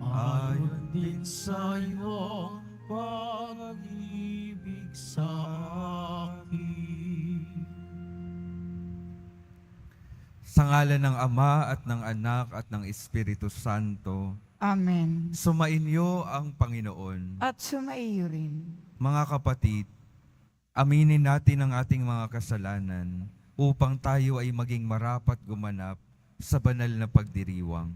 ayon din sa iyong pag-ibig sa akin. Sa ngalan ng Ama at ng Anak at ng Espiritu Santo, Amen. sumainyo ang Panginoon. At sumaiyo rin. Mga kapatid, aminin natin ang ating mga kasalanan upang tayo ay maging marapat gumanap sa banal na pagdiriwang.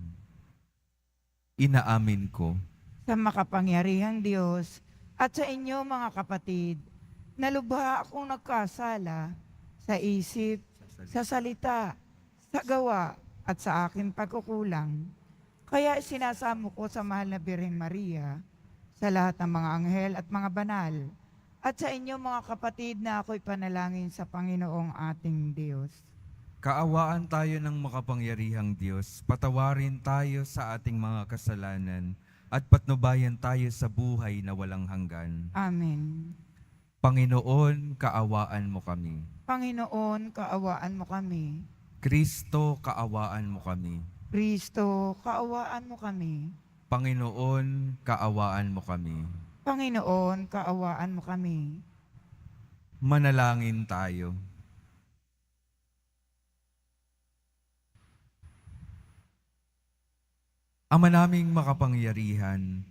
Inaamin ko Sa makapangyarihang Diyos at sa inyo mga kapatid, na lubha akong nagkasala sa isip, sa salita, sa gawa at sa aking pagkukulang. Kaya sinasamo ko sa mahal na Birhen Maria, sa lahat ng mga anghel at mga banal, at sa inyo mga kapatid na ako'y panalangin sa Panginoong ating Diyos. kaawaan tayo ng makapangyarihang Diyos, patawarin tayo sa ating mga kasalanan at patnubayan tayo sa buhay na walang hanggan. Amen. Panginoon, kaawaan mo kami. Panginoon, kaawaan mo kami. Kristo, kaawaan mo kami. Kristo, kaawaan mo kami. Panginoon, kaawaan mo kami. Panginoon, kaawaan mo kami. Manalangin tayo. Ama naming makapangyarihan,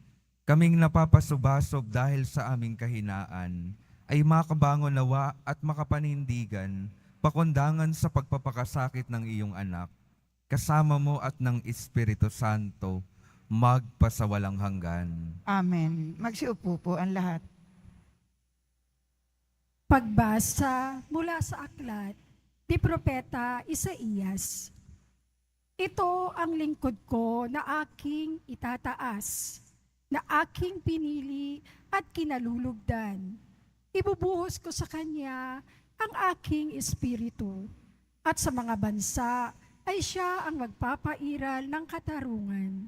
kaming napapasubasog dahil sa aming kahinaan, ay makabangon nawa at makapanindigan, pakundangan sa pagpapakasakit ng iyong anak, kasama mo at ng Espiritu Santo, magpasawalang hanggan. Amen. Magsiupo po ang lahat. Pagbasa mula sa aklat ni Propeta Isaías. Ito ang lingkod ko na aking itataas, na aking pinili at kinalulugdan. Ibubuhos ko sa kanya ang aking espiritu, at sa mga bansa ay siya ang magpapairal ng katarungan.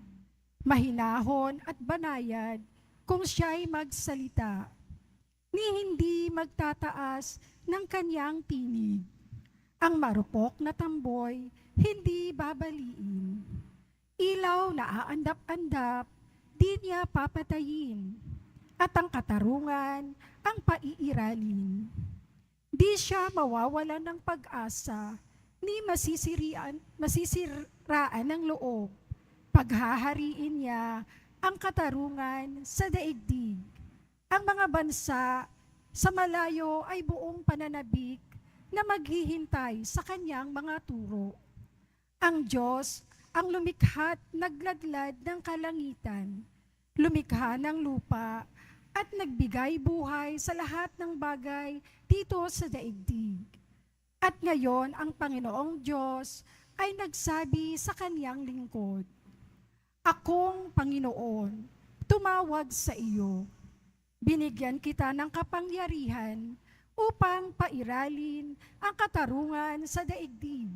Mahinahon at banayad kung siya'y magsalita, ni hindi magtataas ng kanyang tinig. Ang marupok na tamboy, hindi babaliin. Ilaw na aandap-andap, di niya papatayin. At ang katarungan, ang paiiralin. Di siya mawawalan ng pag-asa, ni masisiraan ng loob. Paghahariin niya ang katarungan sa daigdig. Ang mga bansa sa malayo ay buong pananabik na maghihintay sa kanyang mga turo. Ang Diyos ang lumikha't nagladlad ng kalangitan, lumikha ng lupa at nagbigay buhay sa lahat ng bagay dito sa daigdig. At ngayon ang Panginoong Diyos ay nagsabi sa kanyang lingkod, Akong Panginoon, tumawag sa iyo. Binigyan kita ng kapangyarihan upang pairalin ang katarungan sa daigdig.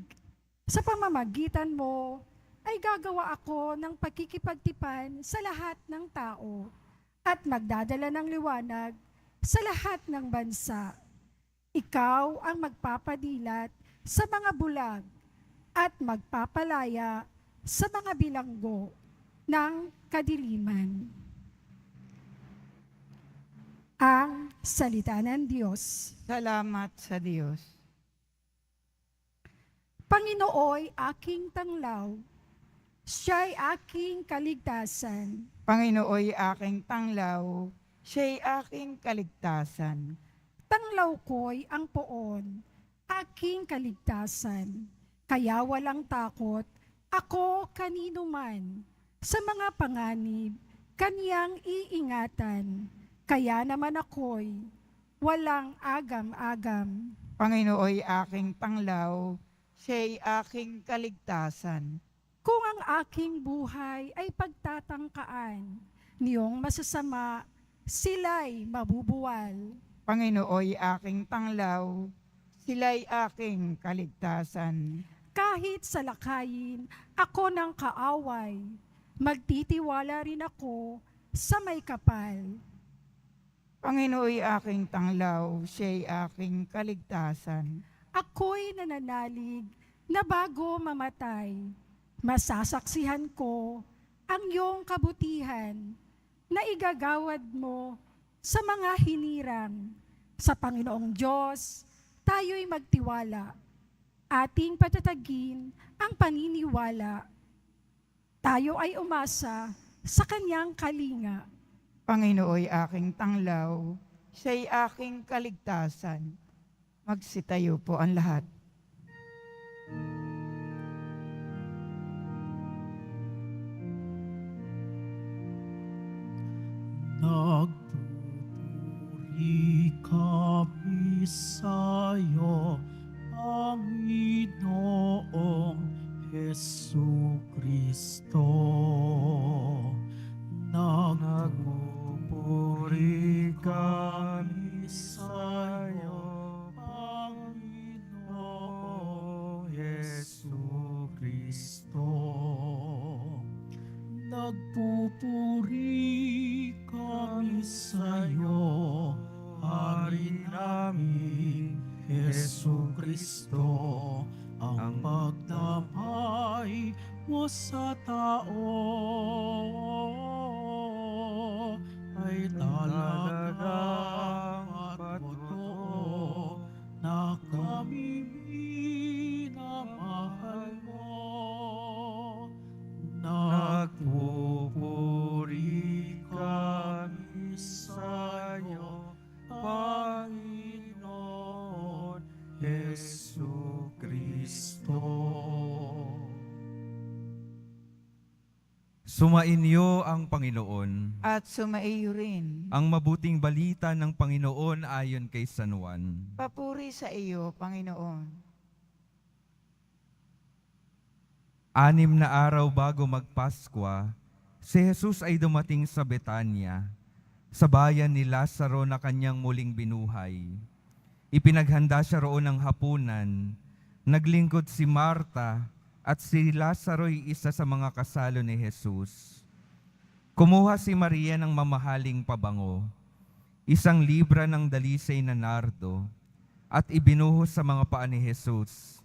Sa pamamagitan mo ay gagawa ako ng pagkikipagtipan sa lahat ng tao at magdadala ng liwanag sa lahat ng bansa. Ikaw ang magpapadilat sa mga bulag at magpapalaya sa mga bilanggo ng kadiliman. Ang salita ng Diyos. Salamat sa Diyos. Panginooy aking tanglaw, siya'y aking kaligtasan. Panginooy aking tanglaw, siya'y aking kaligtasan. Tanglaw ko'y ang poon, aking kaligtasan. Kaya walang takot, ako kanino man. Sa mga panganib, kaniyang iingatan. Kaya naman ako'y walang agam-agam. Panginooy aking tanglaw, siya'y aking kaligtasan. Kung ang aking buhay ay pagtatangkaan, niyong masasama, sila'y mabubuwal. Panginooy aking tanglaw, sila'y aking kaligtasan. Kahit sa lakayin ako ng kaaway, magtitiwala rin ako sa may kapal. Panginooy aking tanglaw, siya'y aking kaligtasan. Ako'y nananalig na bago mamatay, masasaksihan ko ang iyong kabutihan na igagawad mo sa mga hinirang. Sa Panginoong Diyos, tayo'y magtiwala. Ating patatagin ang paniniwala. Tayo ay umasa sa Kanyang kalinga. Panginooy aking tanglaw, siya'y aking kaligtasan. Magsitayo po ang lahat. Nagpupuri kami sa'yo, Panginoong Jesucristo. Nagpupuri kami sa'yo, Panginoong Jesucristo. Nagpupuri kami sa'yo, Hari namin, Jesucristo, ang pagdamay mo sa tao ay talagang at totoo na kami minamahal mo. Nagpupuri kami sa'yo, Panginoon Jesucristo. Sumainyo ang Panginoon. At sumaiyo rin. Ang mabuting balita ng Panginoon ayon kay San Juan. Papuri sa iyo, Panginoon. 6 na araw bago magpaskwa, si Jesus ay dumating sa Betania, sa bayan ni Lazaro na kanyang muling binuhay. Ipinaghanda siya roon ng hapunan. Naglingkod si Marta at si Lazaro'y isa sa mga kasalo ni Jesus. Kumuha si Maria ng mamahaling pabango, 1 libra ng dalisay na nardo, at ibinuhos sa mga paa ni Jesus.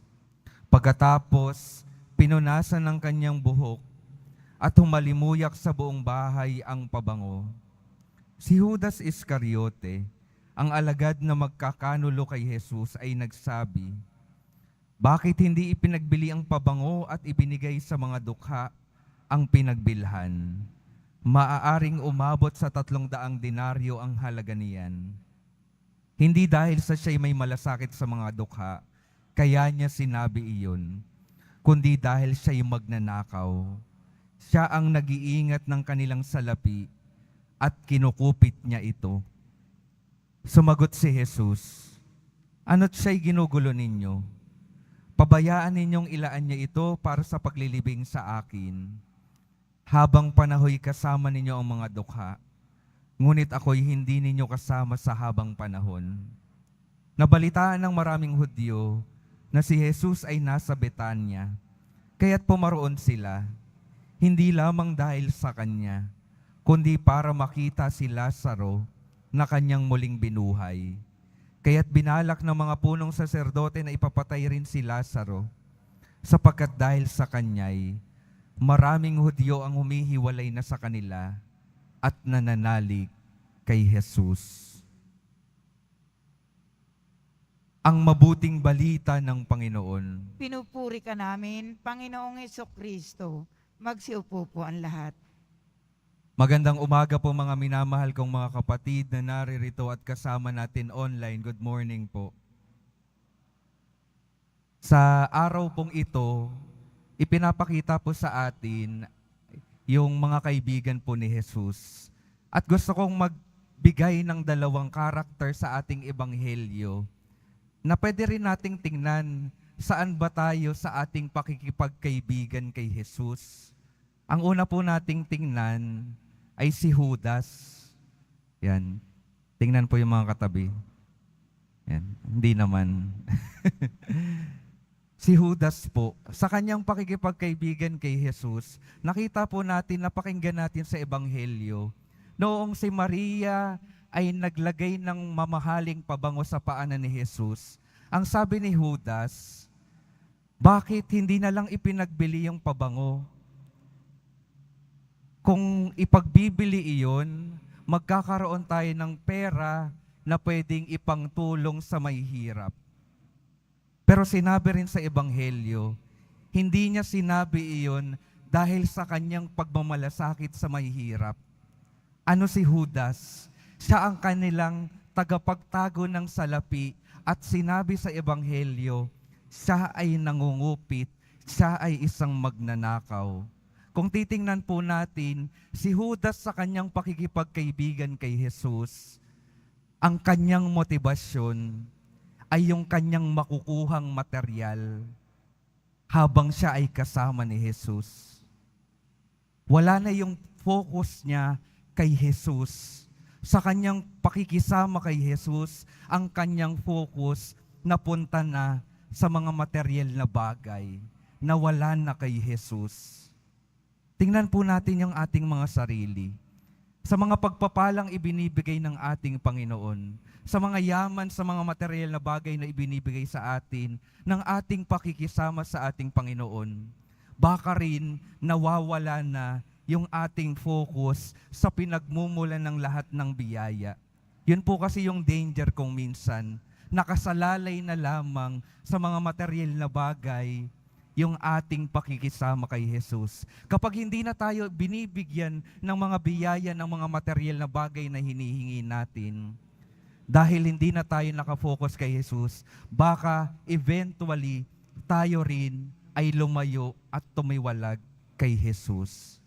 Pagkatapos, pinunasan ng kanyang buhok at humalimuyak sa buong bahay ang pabango. Si Judas Iscariote, ang alagad na magkakanulo kay Jesus, ay nagsabi, "Bakit hindi ipinagbili ang pabango at ibinigay sa mga dukha ang pinagbilhan? Maaaring umabot sa 300 denaryo ang halaga niyan." Hindi dahil sa siya'y may malasakit sa mga dukha, kaya niya sinabi iyon, kundi dahil siya'y magnanakaw. Siya ang nag-iingat ng kanilang salapi at kinukupit niya ito. Sumagot si Jesus, "Ano't siya'y ginugulo ninyo? Pabayaan ninyong ilaan niya ito para sa paglilibing sa akin. Habang panahoy kasama ninyo ang mga dukha, ngunit ako'y hindi ninyo kasama sa habang panahon." Nabalitaan ng maraming Hudyo na si Jesus ay nasa Betania, kaya't pumaroon sila, hindi lamang dahil sa kanya, kundi para makita si Lazaro na kanyang muling binuhay. Kaya't binalak ng mga punong saserdote na ipapatay rin si Lazaro, sapagkat dahil sa kanya'y maraming Hudyo ang humihiwalay na sa kanila at nananalig kay Jesus. Ang mabuting balita ng Panginoon. Pinupuri ka namin, Panginoong Hesukristo. Magsiupo po ang lahat. Magandang umaga po mga minamahal kong mga kapatid na naririto at kasama natin online. Good morning po. Sa araw pong ito, ipinapakita po sa atin yung mga kaibigan po ni Jesus. At gusto kong magbigay ng 2 karakter sa ating ebanghelyo na pwede rin nating tingnan saan ba tayo sa ating pakikipagkaibigan kay Jesus. Ang una po nating tingnan ay si Judas. Yan. Tingnan po yung mga katabi. Yan. Hindi naman. Si Judas po, sa kanyang pakikipagkaibigan kay Jesus, nakita po natin, napakinggan natin sa Ebanghelyo, noong si Maria ay naglagay ng mamahaling pabango sa paanan ni Jesus, ang sabi ni Judas, bakit hindi na lang ipinagbili yung pabango? Kung ipagbibili iyon, magkakaroon tayo ng pera na pwedeng ipangtulong sa may hirap. Pero sinabi rin sa Ebanghelyo, hindi niya sinabi iyon dahil sa kanyang pagmamalasakit sa may hirap. Ano si Judas? Siya ang kanilang tagapagtago ng salapi at sinabi sa Ebanghelyo, siya ay nangungupit, siya ay isang magnanakaw. Kung titingnan po natin, si Judas sa kanyang pakikipagkaibigan kay Jesus, ang kanyang motibasyon ay yung kanyang makukuhang material habang siya ay kasama ni Jesus. Wala na yung focus niya kay Jesus. Sa kanyang pakikisama kay Jesus, ang kanyang focus napunta na sa mga material na bagay na wala na kay Jesus. Tingnan po natin yung ating mga sarili. Sa mga pagpapalang ibinibigay ng ating Panginoon, sa mga yaman, sa mga material na bagay na ibinibigay sa atin ng ating pakikisama sa ating Panginoon, baka rin nawawala na yung ating focus sa pinagmumulan ng lahat ng biyaya. Yun po kasi yung danger kung minsan, nakasalalay na lamang sa mga material na bagay yung ating pakikisama kay Jesus. Kapag hindi na tayo binibigyan ng mga biyaya ng mga material na bagay na hinihingi natin, dahil hindi na tayo nakafocus kay Jesus, baka eventually tayo rin ay lumayo at tumiwalag kay Jesus.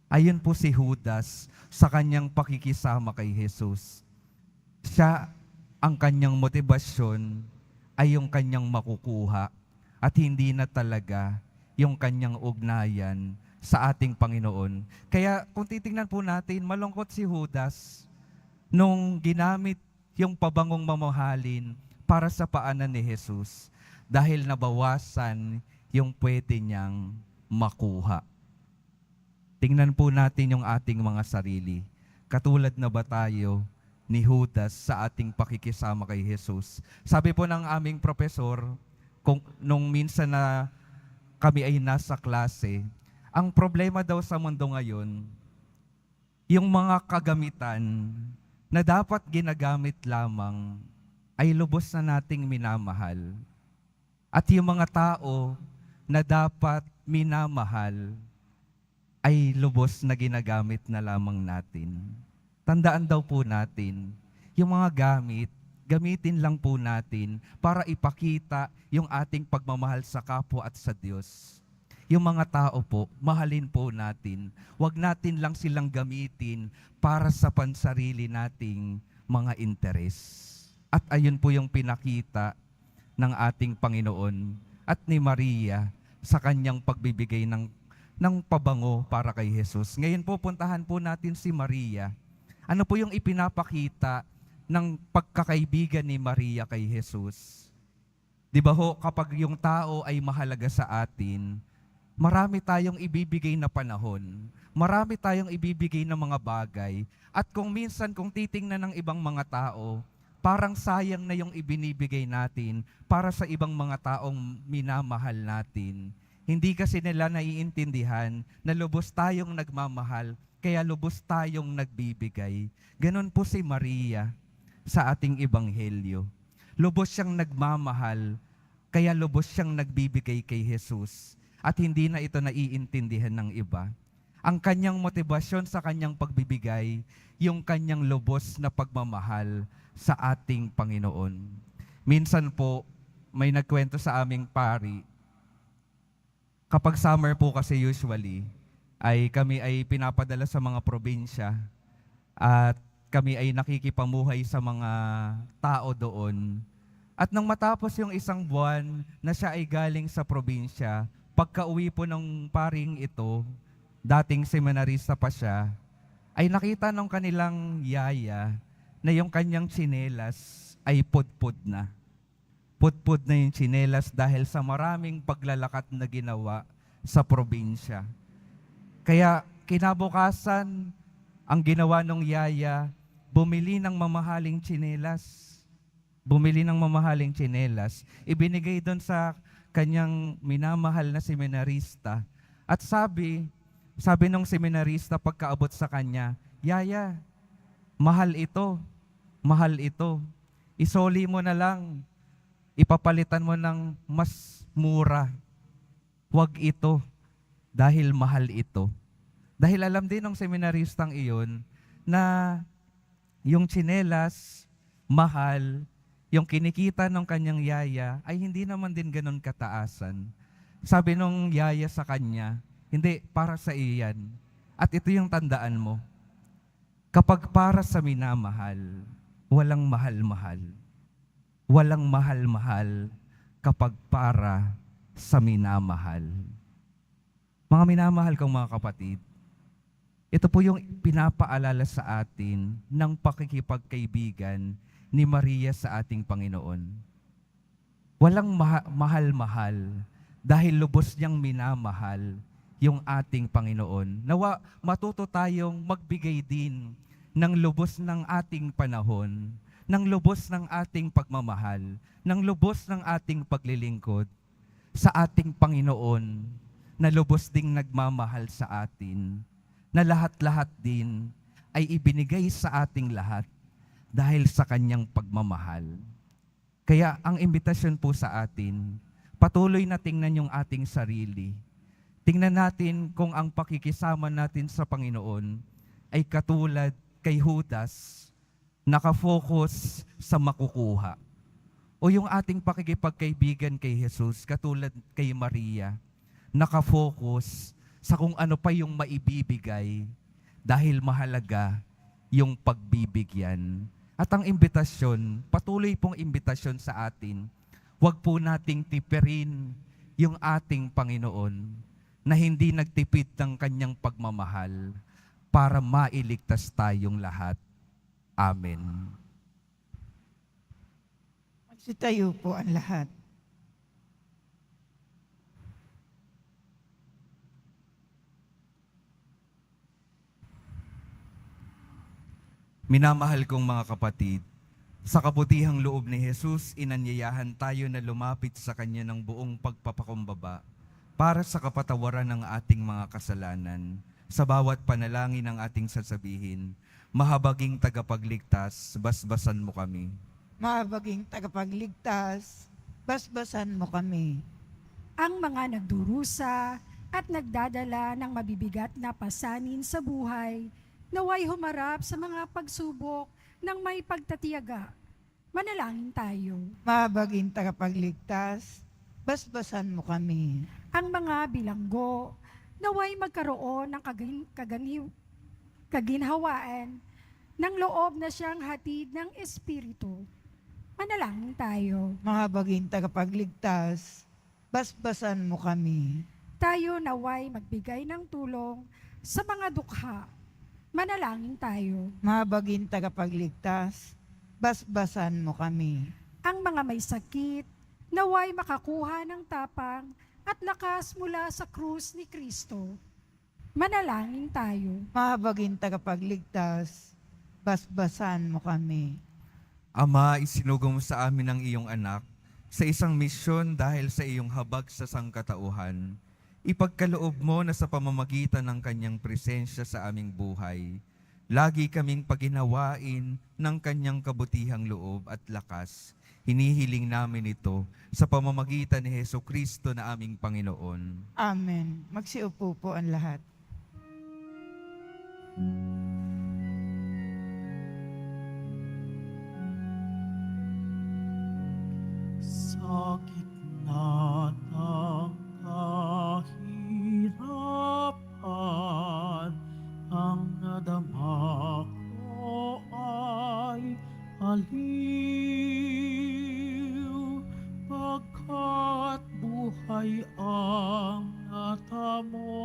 Ayun po si Judas sa kanyang pakikisama kay Jesus. Siya, ang kanyang motibasyon ay yung kanyang makukuha at hindi na talaga yung kanyang ugnayan sa ating Panginoon. Kaya kung titingnan po natin, malungkot si Judas nung ginamit yung pabangong mamahalin para sa paanan ni Jesus dahil nabawasan yung pwede niyang makuha. Tingnan po natin yung ating mga sarili. Katulad na ba tayo ni Judas sa ating pakikisama kay Jesus? Sabi po ng aming profesor, nung minsan na kami ay nasa klase, ang problema daw sa mundo ngayon, yung mga kagamitan na dapat ginagamit lamang ay lubos na nating minamahal. At yung mga tao na dapat minamahal ay lubos na ginagamit na lamang natin. Tandaan daw po natin, yung mga gamitin lang po natin para ipakita yung ating pagmamahal sa kapwa at sa Diyos. Yung mga tao po, mahalin po natin. Huwag natin lang silang gamitin para sa pansarili nating mga interes. At ayun po yung pinakita ng ating Panginoon at ni Maria sa kanyang pagbibigay ng pabango para kay Jesus. Ngayon po, puntahan po natin si Maria. Ano po yung ipinapakita ng pagkakaibigan ni Maria kay Jesus? Di ba ho, kapag yung tao ay mahalaga sa atin, marami tayong ibibigay na panahon, marami tayong ibibigay na mga bagay, at kung minsan kung titingnan ng ibang mga tao, parang sayang na yung ibinibigay natin para sa ibang mga taong minamahal natin. Hindi kasi nila naiintindihan na lubos tayong nagmamahal, kaya lubos tayong nagbibigay. Ganon po si Maria sa ating ebanghelyo. Lubos siyang nagmamahal, kaya lubos siyang nagbibigay kay Jesus. At hindi na ito naiintindihan ng iba. Ang kanyang motibasyon sa kanyang pagbibigay, yung kanyang lubos na pagmamahal sa ating Panginoon. Minsan po, may nagkwento sa aming pari, kapag summer po kasi usually, ay kami ay pinapadala sa mga probinsya at kami ay nakikipamuhay sa mga tao doon. At nang matapos yung isang buwan na siya ay galing sa probinsya, pagka-uwi po ng paring ito, dating seminarista pa siya, ay nakita ng kanilang yaya na yung kanyang tsinelas ay pudpud na. Pudpud na yung tsinelas dahil sa maraming paglalakat na ginawa sa probinsya. Kaya kinabukasan, ang ginawa ng yaya, bumili ng mamahaling tsinelas. Bumili ng mamahaling tsinelas. Ibinigay doon sa kanyang minamahal na seminarista. At sabi, sabi nung seminarista pagkaabot sa kanya, Yaya, mahal ito, mahal ito. Isoli mo na lang, ipapalitan mo ng mas mura. Huwag ito, dahil mahal ito. Dahil alam din ng seminaristang iyon na yung tsinelas, mahal, yung kinikita ng kanyang yaya ay hindi naman din ganun kataasan. Sabi nung yaya sa kanya, hindi, para sa iyan. At ito yung tandaan mo, kapag para sa minamahal, walang mahal-mahal. Walang mahal-mahal kapag para sa minamahal. Mga minamahal kong mga kapatid, ito po yung pinapaalala sa atin ng pakikipagkaibigan ni Maria sa ating Panginoon. Walang mahal-mahal dahil lubos niyang minamahal yung ating Panginoon. Nawa matuto tayong magbigay din ng lubos ng ating panahon, ng lubos ng ating pagmamahal, ng lubos ng ating paglilingkod sa ating Panginoon na lubos ding nagmamahal sa atin, na lahat-lahat din ay ibinigay sa ating lahat dahil sa kanyang pagmamahal. Kaya ang imbitasyon po sa atin, patuloy na tingnan yung ating sarili. Tingnan natin kung ang pakikisama natin sa Panginoon ay katulad kay Judas, nakafocus sa makukuha. O yung ating pakikipagkaibigan kay Jesus, katulad kay Maria, nakafocus sa kung ano pa yung maibibigay dahil mahalaga yung pagbibigyan. At ang imbitasyon, patuloy pong imbitasyon sa atin, huwag po nating tipirin yung ating Panginoon na hindi nagtipid ng kanyang pagmamahal para mailigtas tayong lahat. Amen. Magsitayo po ang lahat. Minamahal kong mga kapatid, sa kabutihang loob ni Jesus, inanyayahan tayo na lumapit sa Kanya ng buong pagpapakumbaba para sa kapatawaran ng ating mga kasalanan. Sa bawat panalangin ng ating sasabihin, mahabaging tagapagligtas, basbasan mo kami. Mahabaging tagapagligtas, basbasan mo kami. Ang mga nagdurusa at nagdadala ng mabibigat na pasanin sa buhay, naway humarap sa mga pagsubok ng may pagtatiyaga. Manalangin tayo. Mahabaging tagapagligtas, basbasan mo kami. Ang mga bilanggo, naway magkaroon ng kaginhawaan ng loob na siyang hatid ng Espiritu. Manalangin tayo. Mahabaging tagapagligtas, basbasan mo kami. Tayo naway magbigay ng tulong sa mga dukha. Manalangin tayo. Mahabaging tagapagligtas, basbasan mo kami. Ang mga may sakit, naway makakuha ng tapang at lakas mula sa krus ni Kristo. Manalangin tayo. Mahabaging tagapagligtas, basbasan mo kami. Ama, isinugong sa amin ang iyong anak sa isang misyon dahil sa iyong habag sa sangkatauhan. Ipagkaloob mo na sa pamamagitan ng kanyang presensya sa aming buhay, lagi kaming paginawain ng kanyang kabutihang loob at lakas. Hinihiling namin ito sa pamamagitan ni Hesukristo na aming Panginoon. Amen. Magsiupo po ang lahat. Sa gitna ng kahirapan, ang nadama ko ay aliw, pagkat buhay ang natamo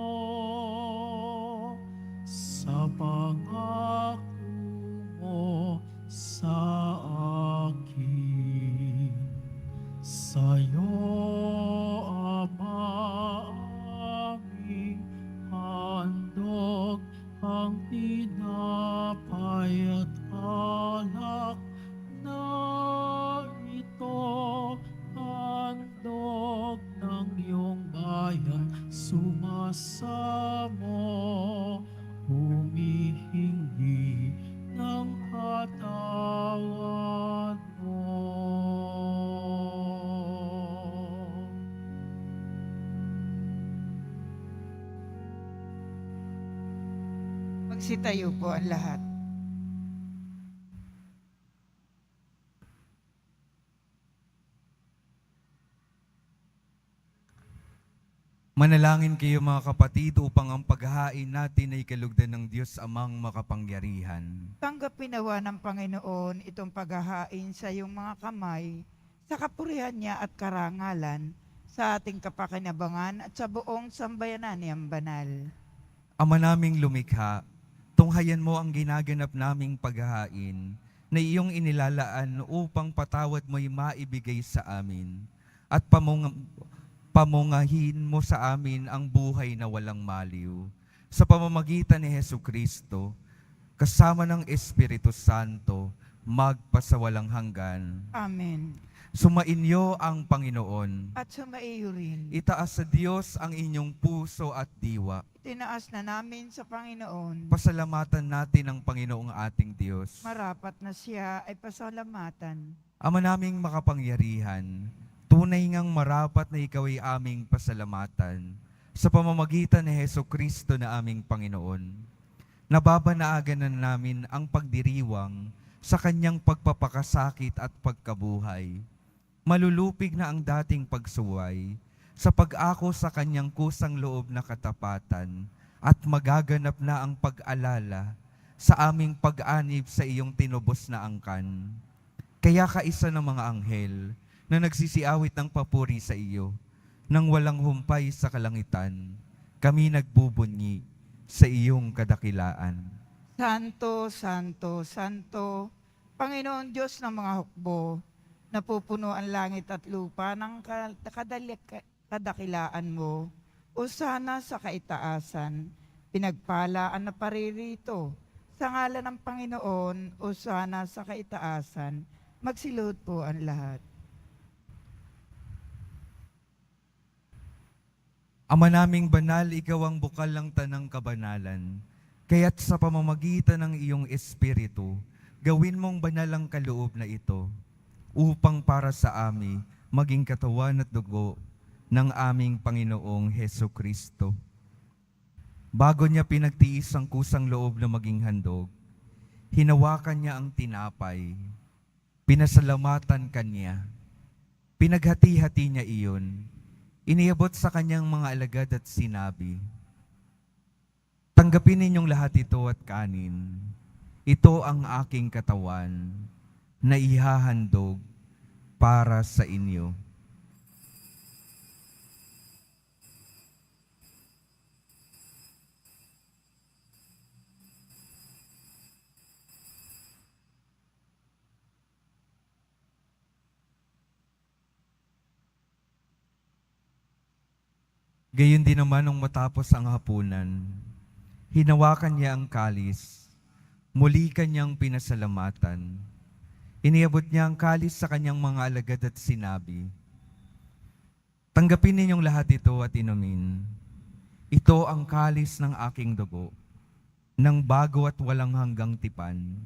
sa pangako mo sa akin. Sa'yo, Ama, aming handog ang tinapay at alak na ito, handog ng iyong bayan, sumasamo Magsitayo po ang lahat. Manalangin kayo mga kapatid upang ang paghahain natin ay kalugdan ng Diyos Amang makapangyarihan. Tanggapin nawa ng Panginoon itong paghahain sa iyong mga kamay, sa kapurihan niya at karangalan, sa ating kapakinabangan at sa buong sambayanan niyang banal. Ama naming lumikha, tunghayan mo ang ginaganap naming paghahain na iyong inilalaan upang patawad mo'y maibigay sa amin at pamungahin mo sa amin ang buhay na walang maliw. Sa pamamagitan ni Hesukristo, kasama ng Espiritu Santo, magpasawalang hanggan. Amen. Sumainyo ang Panginoon. At sumaiyo rin. Itaas sa Diyos ang inyong puso at diwa. Tinaas na namin sa Panginoon. Pasalamatan natin ang Panginoong ating Diyos. Marapat na siya ay pasalamatan. Ama naming makapangyarihan, tunay ngang marapat na ikaw ay aming pasalamatan sa pamamagitan ni Hesukristo na aming Panginoon. Nababanaagan na namin ang pagdiriwang sa kanyang pagpapakasakit at pagkabuhay. Malulupig na ang dating pagsuway sa pag-ako sa kanyang kusang loob na katapatan at magaganap na ang pag-alala sa aming pag-anib sa iyong tinubos na angkan. Kaya kaisa ng mga anghel na nagsisiawit ng papuri sa iyo, nang walang humpay sa kalangitan, kami nagbubunyi sa iyong kadakilaan. Santo, Santo, Santo, Panginoon Diyos ng mga hukbo, napupuno ang langit at lupa ng kadakilaan mo, o sana sa kaitaasan, pinagpalaan na paririto, sa ngalan ng Panginoon, o sana sa kaitaasan, magsilod po ang lahat. Ama naming banal, ikaw ang bukal ng tanang kabanalan, kaya't sa pamamagitan ng iyong Espiritu, gawin mong banal ang kaloob na ito, upang para sa amin maging katawan at dugo ng aming Panginoong Hesukristo. Bago niya pinagtiis ang kusang loob na maging handog, hinawakan niya ang tinapay, pinasalamatan kanya, pinaghati-hati niya iyon, iniabot sa kanyang mga alagad at sinabi, "Tanggapin ninyong lahat ito at kanin. Ito ang aking katawan na ihahandog para sa inyo." Gayon din naman nung matapos ang hapunan, hinawakan niya ang kalis, muli kanyang pinasalamatan. Iniabot niya ang kalis sa kanyang mga alagad at sinabi, "Tanggapin ninyong lahat ito at inumin. Ito ang kalis ng aking dugo, ng bago at walang hanggang tipan.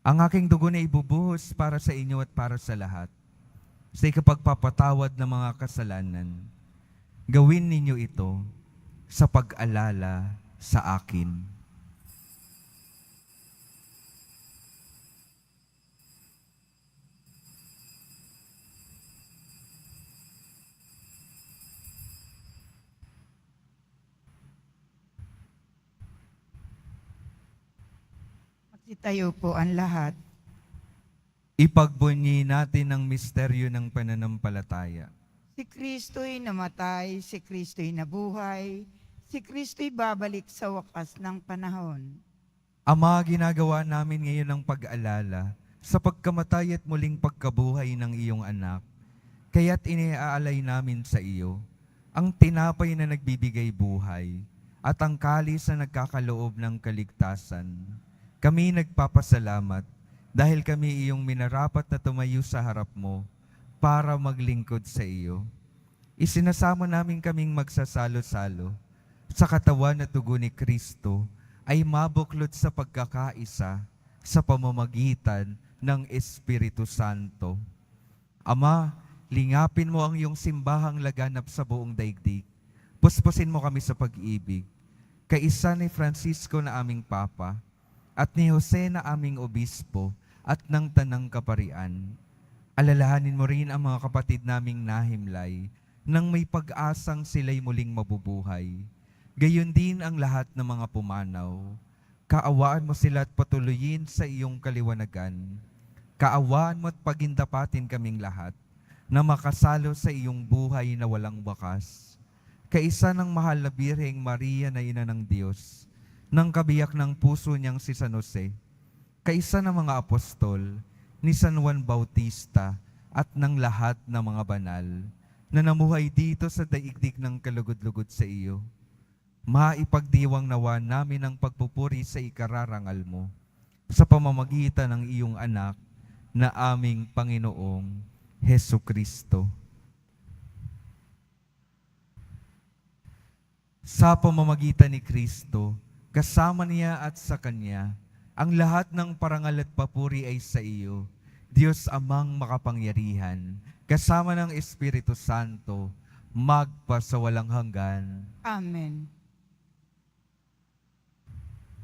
Ang aking dugo na ibubuhos para sa inyo at para sa lahat, sa ikapagpapatawad ng mga kasalanan. Gawin ninyo ito sa pag-alala sa akin." Magsitayo po ang lahat. Ipagbunyi natin ang misteryo ng pananampalataya. Si Kristo'y namatay, si Kristo'y nabuhay, si Kristo'y babalik sa wakas ng panahon. Ama, ginagawa namin ngayon ang pag-alala sa pagkamatay at muling pagkabuhay ng iyong anak. Kaya't iniaalay namin sa iyo ang tinapay na nagbibigay buhay at ang kalis na nagkakaloob ng kaligtasan. Kami nagpapasalamat dahil kami iyong minarapat na tumayo sa harap mo para maglingkod sa iyo. Isinasama namin kaming magsasalo-salo sa katawan at dugo ni Kristo ay mabuklod sa pagkakaisa sa pamamagitan ng Espiritu Santo. Ama, lingapin mo ang iyong simbahang laganap sa buong daigdig. Puspusin mo kami sa pag-ibig. kaisa ni Francisco na aming Papa, at ni Jose na aming Obispo, at ng Tanang Kaparian. Alalahanin mo rin ang mga kapatid naming nahimlay, nang may pag-asang sila'y muling mabubuhay. Gayon din ang lahat ng mga pumanaw. Kaawaan mo sila at patuloyin sa iyong kaliwanagan. Kaawaan mo at pagindapatin kaming lahat na makasalo sa iyong buhay na walang wakas. Kaisa ng mahal na Birheng Maria na Ina ng Diyos, ng kabiyak ng puso niyang si San Jose, kaisa ng mga apostol, ni San Juan Bautista, at ng lahat ng mga banal na namuhay dito sa daigdig ng kalugod-lugod sa iyo. Maipagdiwang nawa namin ang pagpupuri sa ikararangal mo sa pamamagitan ng iyong anak na aming Panginoong Hesu Kristo. Sa pamamagitan ni Kristo, kasama niya at sa Kanya, ang lahat ng parangal at papuri ay sa iyo, Diyos Amang makapangyarihan, kasama ng Espiritu Santo, magpasawalang hanggan. Amen.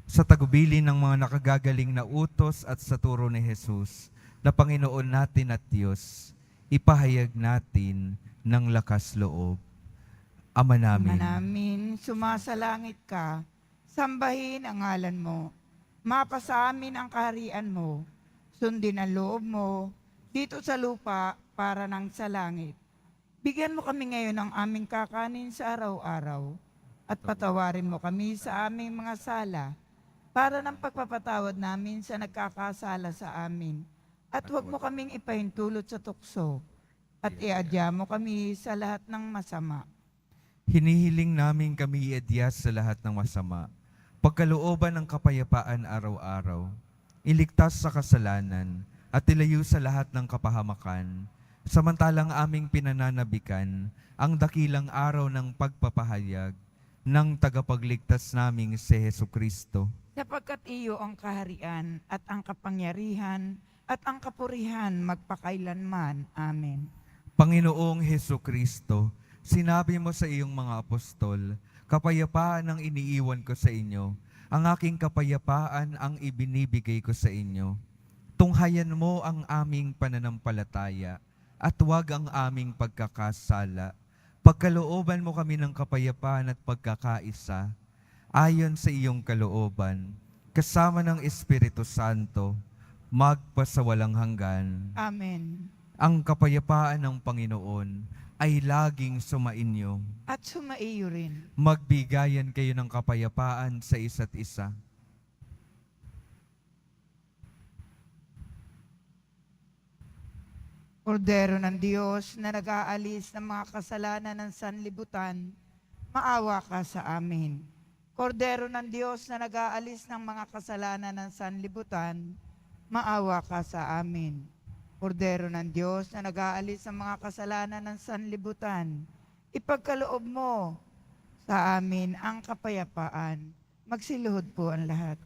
Sa tagubilin ng mga nakagagaling na utos at sa turo ni Jesus, na Panginoon natin at Diyos, ipahayag natin ng lakas loob. Ama namin, Ama namin, sumasalangit ka, sambahin ang ngalan mo. Mapasa amin ang kaharian mo. Sundin ang loob mo dito sa lupa para nang sa langit. Bigyan mo kami ngayon ng aming kakanin sa araw-araw at patawarin mo kami sa aming mga sala para ng pagpapatawad namin sa nagkakasala sa amin. At huwag mo kaming ipahintulot sa tukso at iadya mo kami sa lahat ng masama. hinihiling namin kami iadyas sa lahat ng masama, pagkalooban ng kapayapaan araw-araw, iligtas sa kasalanan, at ilayo sa lahat ng kapahamakan, samantalang aming pinananabikan ang dakilang araw ng pagpapahayag ng tagapagligtas naming si Hesu Kristo. Sapagkat iyo ang kaharian at ang kapangyarihan at ang kapurihan magpakailanman. Amen. Panginoong Hesu Kristo, sinabi mo sa iyong mga apostol, kapayapaan ang iniiwan ko sa inyo, ang aking kapayapaan ang ibinibigay ko sa inyo. Tunghayan mo ang aming pananampalataya at huwag ang aming pagkakasala. Pagkalooban mo kami ng kapayapaan at pagkakaisa, ayon sa iyong kalooban, kasama ng Espiritu Santo, magpasawalang hanggan. Amen. Ang kapayapaan ng Panginoon ay laging sumainyo. At sumaiyo rin. Magbigayan kayo ng kapayapaan sa isa't isa. Kordero ng Diyos na nag-aalis ng mga kasalanan ng sanlibutan, maawa ka sa amin. Kordero ng Diyos na nag-aalis ng mga kasalanan ng sanlibutan, maawa ka sa amin. Kordero ng Diyos na nag-aalis ng mga kasalanan ng sanlibutan, ipagkaloob mo sa amin ang kapayapaan. Magsiluhod po ang lahat.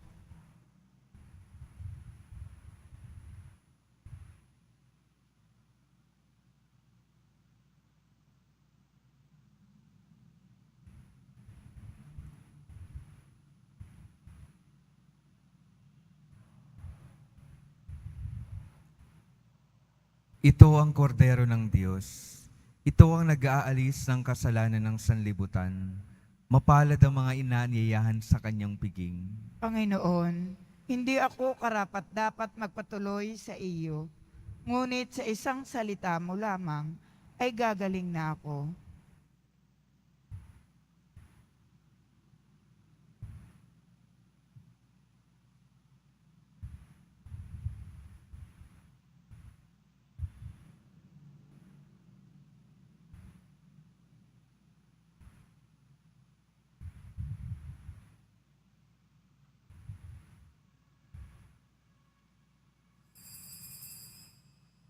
Ito ang kordero ng Diyos. Ito ang nag-aalis ng kasalanan ng sanlibutan. Mapalad ang mga inaanyayahan sa kanyang piging. Panginoon, hindi ako karapat-dapat magpatuloy sa iyo, ngunit sa isang salita mo lamang ay gagaling na ako.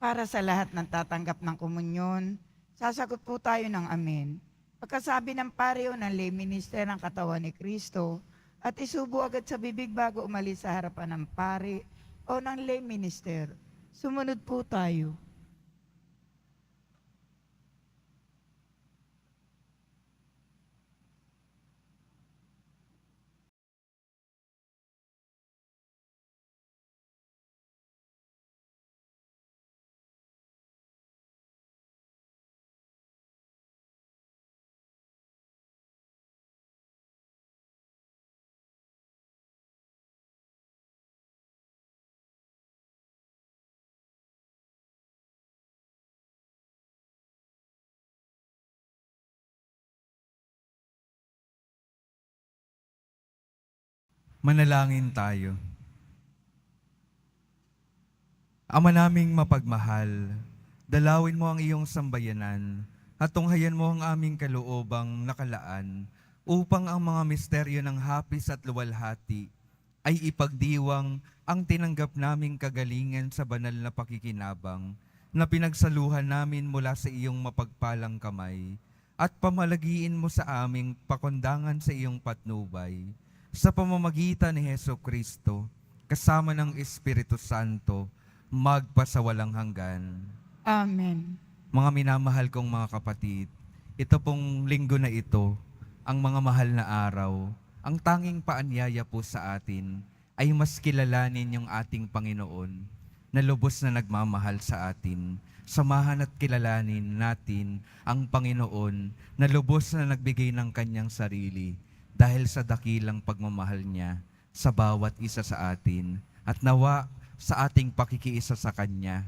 Para sa lahat ng tatanggap ng komunyon, sasagot po tayo ng amen. Pagkasabi ng pare o ng lay minister ng katawan ni Kristo, at isubo agad sa bibig bago umalis sa harapan ng pare o ng lay minister. Sumunod po tayo. Manalangin tayo. Ama naming mapagmahal, dalawin mo ang iyong sambayanan at tunghayan mo ang aming kaloobang nakalaan upang ang mga misteryo ng hapis at luwalhati ay ipagdiwang ang tinanggap naming kagalingan sa banal na pakikinabang na pinagsaluhan namin mula sa iyong mapagpalang kamay at pamalagiin mo sa aming pakundangan sa iyong patnubay sa pamamagitan ni Heso Kristo kasama ng Espiritu Santo magpasawalang hanggan. Amen. Mga minamahal kong mga kapatid, ito pong linggo na ito, ang mga mahal na araw, ang tanging paanyaya po sa atin ay mas kilalanin yung ating Panginoon na lubos na nagmamahal sa atin. Samahan at kilalanin natin ang Panginoon na lubos na nagbigay ng kanyang sarili dahil sa dakilang pagmamahal niya sa bawat isa sa atin. At nawa sa ating pakikiisa sa Kanya,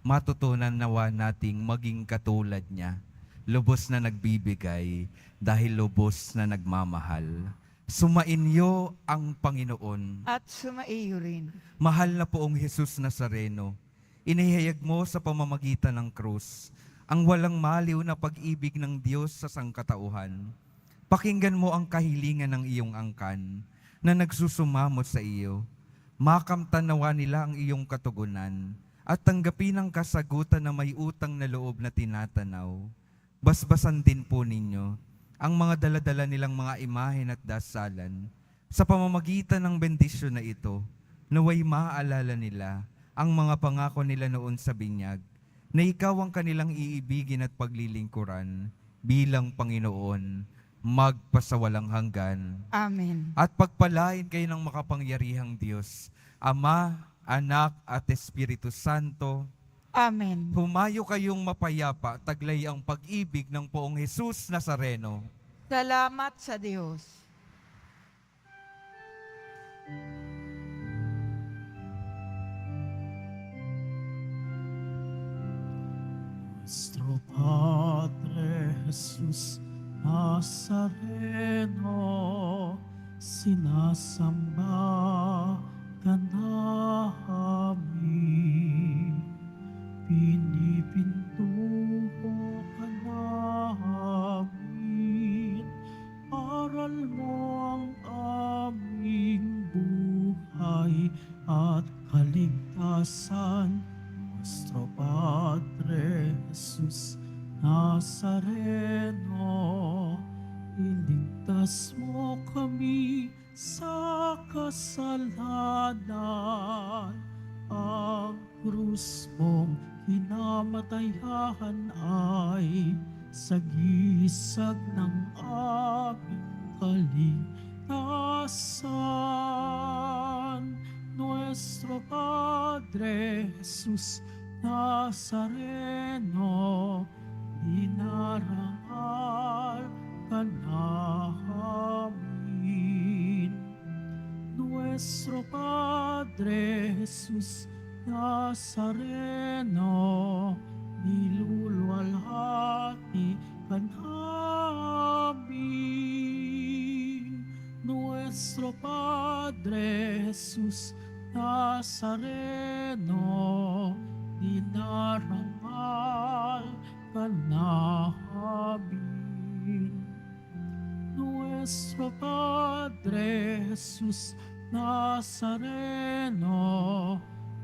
matutunan nawa nating maging katulad niya, lubos na nagbibigay dahil lubos na nagmamahal. Sumainyo ang Panginoon. At sumaiyo rin. Mahal na poong Jesus Nazareno, inihayag mo sa pamamagitan ng krus ang walang maliw na pag-ibig ng Diyos sa sangkatauhan. Pakinggan mo ang kahilingan ng iyong angkan na nagsusumamot sa iyo. Makamtan nawa nila ang iyong katugunan at tanggapin ang kasagutan na may utang na loob na tinatanaw. Basbasan din po ninyo ang mga daladala nilang mga imahen at dasalan sa pamamagitan ng bendisyon na ito, naway maaalala nila ang mga pangako nila noon sa binyag na ikaw ang kanilang iibigin at paglilingkuran bilang Panginoon magpasawalang hanggan. Amen. At pagpalain kayo ng makapangyarihang Diyos, Ama, Anak at Espiritu Santo. Amen. Humayo kayong mapayapa, taglay ang pag-ibig ng poong Jesus Nazareno. Salamat sa Diyos. Nuestro Padre Jesús Nazareno, sinasamba ka namin, pinipintuho ka namin, aral mo ang aming buhay at kaligtasan. Nuestro Padre Jesus Nazareno, iligtas mo kami sa kasalanan. Ang krus mong hinamatayan ay sagisag ng aming kaligtasan. Nuestro Padre Jesus Nazareno, dinarangal ka namin. Nuestro Padre Jesus Nazareno, niluluwalhati ka namin. Nuestro Padre Jesus Nazareno, dinarangal ka namin. Nuestro Padre Jesus Nazareno,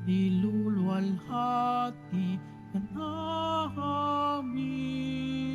niluluwalhati ka namin.